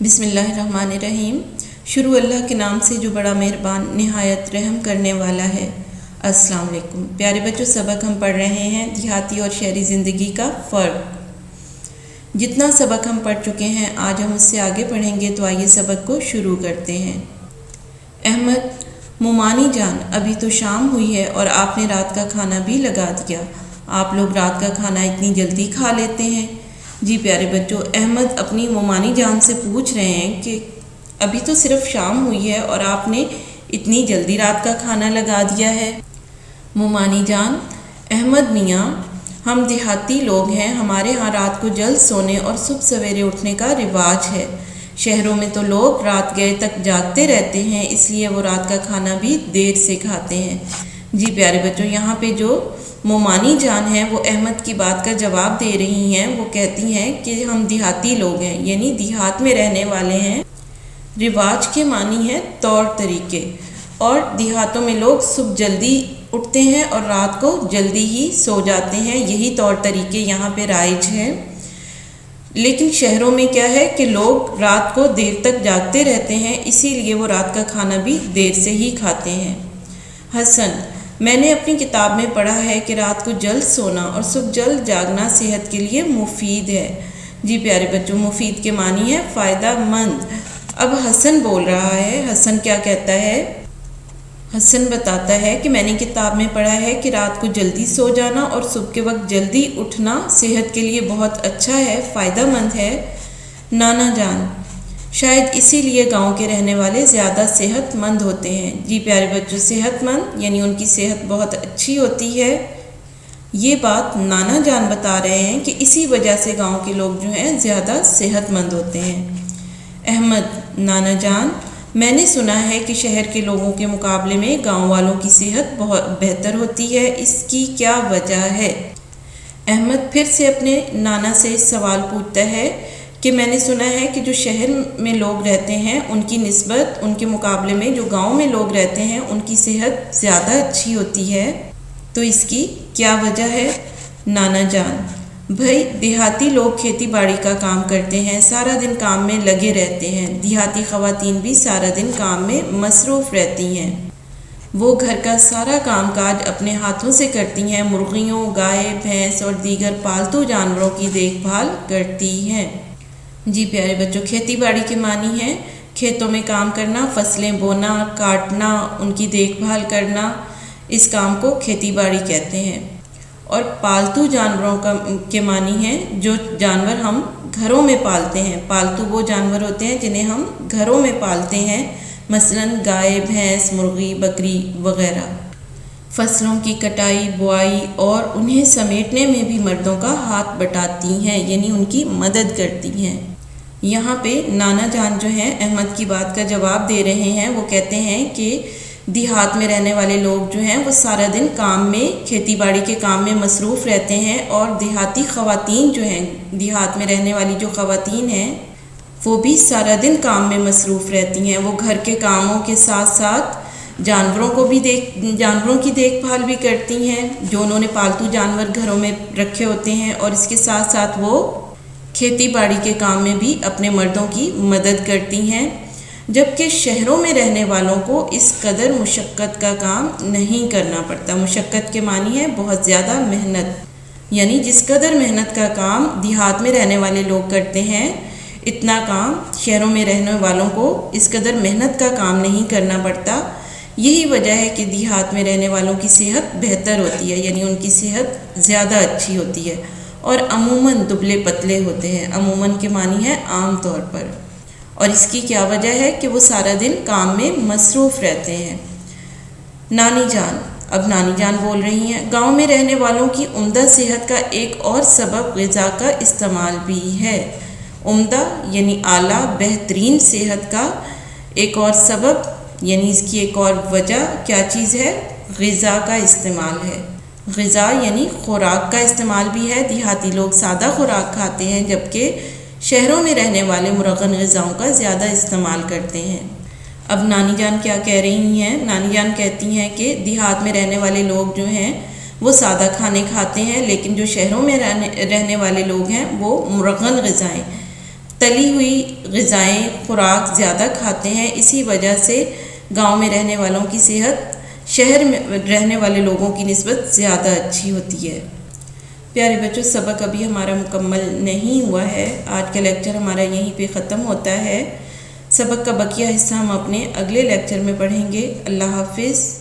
بسم اللہ الرحمن الرحیم۔ شروع اللہ کے نام سے جو بڑا مہربان نہایت رحم کرنے والا ہے۔ السلام علیکم پیارے بچوں، سبق ہم پڑھ رہے ہیں دیہاتی اور شہری زندگی کا فرق۔ جتنا سبق ہم پڑھ چکے ہیں آج ہم اس سے آگے پڑھیں گے، تو آئیے سبق کو شروع کرتے ہیں۔ احمد، مومانی جان، ابھی تو شام ہوئی ہے اور آپ نے رات کا کھانا بھی لگا دیا۔ آپ لوگ رات کا کھانا اتنی جلدی کھا لیتے ہیں؟ جی پیارے بچوں، احمد اپنی مومانی جان سے پوچھ رہے ہیں کہ ابھی تو صرف شام ہوئی ہے اور آپ نے اتنی جلدی رات کا کھانا لگا دیا ہے۔ مومانی جان: احمد میاں، ہم دیہاتی لوگ ہیں، ہمارے ہاں رات کو جلد سونے اور صبح سویرے اٹھنے کا رواج ہے۔ شہروں میں تو لوگ رات گئے تک جاگتے رہتے ہیں، اس لیے وہ رات کا کھانا بھی دیر سے کھاتے ہیں۔ جی پیارے بچوں، یہاں پہ جو مومانی جان ہیں وہ احمد کی بات کا جواب دے رہی ہیں۔ وہ کہتی ہیں کہ ہم دیہاتی لوگ ہیں، یعنی دیہات میں رہنے والے ہیں۔ رواج کے معنی ہے طور طریقے، اور دیہاتوں میں لوگ صبح جلدی اٹھتے ہیں اور رات کو جلدی ہی سو جاتے ہیں، یہی طور طریقے یہاں پہ رائج ہیں۔ لیکن شہروں میں کیا ہے کہ لوگ رات کو دیر تک جاگتے رہتے ہیں، اسی لیے وہ رات کا کھانا بھی دیر سے ہی کھاتے ہیں۔ حسن: میں نے اپنی کتاب میں پڑھا ہے کہ رات کو جلد سونا اور صبح جلد جاگنا صحت کے لیے مفید ہے۔ جی پیارے بچوں، مفید کے معنی ہے فائدہ مند۔ اب حسن بول رہا ہے۔ حسن کیا کہتا ہے؟ حسن بتاتا ہے کہ میں نے کتاب میں پڑھا ہے کہ رات کو جلدی سو جانا اور صبح کے وقت جلدی اٹھنا صحت کے لیے بہت اچھا ہے، فائدہ مند ہے۔ نانا جان: شاید اسی لیے گاؤں کے رہنے والے زیادہ صحت مند ہوتے ہیں۔ جی پیارے بچوں، صحت مند یعنی ان کی صحت بہت اچھی ہوتی ہے۔ یہ بات نانا جان بتا رہے ہیں کہ اسی وجہ سے گاؤں کے لوگ جو ہیں زیادہ صحت مند ہوتے ہیں۔ احمد: نانا جان، میں نے سنا ہے کہ شہر کے لوگوں کے مقابلے میں گاؤں والوں کی صحت بہت بہتر ہوتی ہے، اس کی کیا وجہ ہے؟ احمد پھر سے اپنے نانا سے سوال پوچھتا ہے کہ میں نے سنا ہے کہ جو شہر میں لوگ رہتے ہیں ان کی نسبت ان کے مقابلے میں جو گاؤں میں لوگ رہتے ہیں ان کی صحت زیادہ اچھی ہوتی ہے، تو اس کی کیا وجہ ہے؟ نانا جان: بھائی، دیہاتی لوگ کھیتی باڑی کا کام کرتے ہیں، سارا دن کام میں لگے رہتے ہیں۔ دیہاتی خواتین بھی سارا دن کام میں مصروف رہتی ہیں۔ وہ گھر کا سارا کام کاج اپنے ہاتھوں سے کرتی ہیں، مرغیوں، گائے، بھینس اور دیگر پالتو جانوروں کی دیکھ بھال کرتی ہیں۔ جی پیارے بچوں، کھیتی باڑی کے معنی ہیں کھیتوں میں کام کرنا، فصلیں بونا، کاٹنا، ان کی دیکھ بھال کرنا، اس کام کو کھیتی باڑی کہتے ہیں۔ اور پالتو جانوروں کے معنی ہیں جو جانور ہم گھروں میں پالتے ہیں۔ پالتو وہ جانور ہوتے ہیں جنہیں ہم گھروں میں پالتے ہیں، مثلاً گائے، بھینس، مرغی، بکری وغیرہ۔ فصلوں کی کٹائی، بوائی اور انہیں سمیٹنے میں بھی مردوں کا ہاتھ بٹاتی ہیں، یعنی ان کی مدد کرتی ہیں۔ یہاں پہ نانا جان جو ہیں احمد کی بات کا جواب دے رہے ہیں۔ وہ کہتے ہیں کہ دیہات میں رہنے والے لوگ جو ہیں وہ سارا دن کام میں، کھیتی باڑی کے کام میں مصروف رہتے ہیں، اور دیہاتی خواتین جو ہیں، دیہات میں رہنے والی جو خواتین ہیں وہ بھی سارا دن کام میں مصروف رہتی ہیں۔ وہ گھر کے کاموں کے ساتھ ساتھ جانوروں کی دیکھ بھال بھی کرتی ہیں جو انہوں نے پالتو جانور گھروں میں رکھے ہوتے ہیں، اور اس کے ساتھ ساتھ وہ کھیتی باڑی کے کام میں بھی اپنے مردوں کی مدد کرتی ہیں۔ جبکہ شہروں میں رہنے والوں کو اس قدر مشقت کا کام نہیں کرنا پڑتا۔ مشقت کے معنی ہے بہت زیادہ محنت، یعنی جس قدر محنت کا کام دیہات میں رہنے والے لوگ کرتے ہیں، اتنا کام شہروں میں رہنے والوں کو اس قدر محنت کا کام نہیں کرنا پڑتا۔ یہی وجہ ہے کہ دیہات میں رہنے والوں کی صحت بہتر ہوتی ہے، یعنی ان کی صحت زیادہ اچھی ہوتی ہے، اور عموماً دبلے پتلے ہوتے ہیں۔ عموماً کے معنی ہے عام طور پر، اور اس کی کیا وجہ ہے کہ وہ سارا دن کام میں مصروف رہتے ہیں۔ نانی جان: اب نانی جان بول رہی ہیں، گاؤں میں رہنے والوں کی عمدہ صحت کا ایک اور سبب غذا کا استعمال بھی ہے۔ عمدہ یعنی اعلیٰ، بہترین صحت کا ایک اور سبب یعنی اس کی ایک اور وجہ کیا چیز ہے؟ غذا کا استعمال ہے۔ غذا یعنی خوراک کا استعمال بھی ہے۔ دیہاتی لوگ سادہ خوراک کھاتے ہیں، جبکہ شہروں میں رہنے والے مرغن غذاؤں کا زیادہ استعمال کرتے ہیں۔ اب نانی جان کیا کہہ رہی ہیں؟ نانی جان کہتی ہیں کہ دیہات میں رہنے والے لوگ جو ہیں وہ سادہ کھانے کھاتے ہیں، لیکن جو شہروں میں رہنے والے لوگ ہیں وہ مرغن غذائیں تلی ہوئی غذائیں خوراک زیادہ کھاتے ہیں، اسی وجہ سے گاؤں میں رہنے والوں کی صحت شہر میں رہنے والے لوگوں کی نسبت زیادہ اچھی ہوتی ہے۔ پیارے بچوں، سبق ابھی ہمارا مکمل نہیں ہوا ہے، آج کا لیکچر ہمارا یہیں پہ ختم ہوتا ہے۔ سبق کا بقیہ حصہ ہم اپنے اگلے لیکچر میں پڑھیں گے۔ اللہ حافظ۔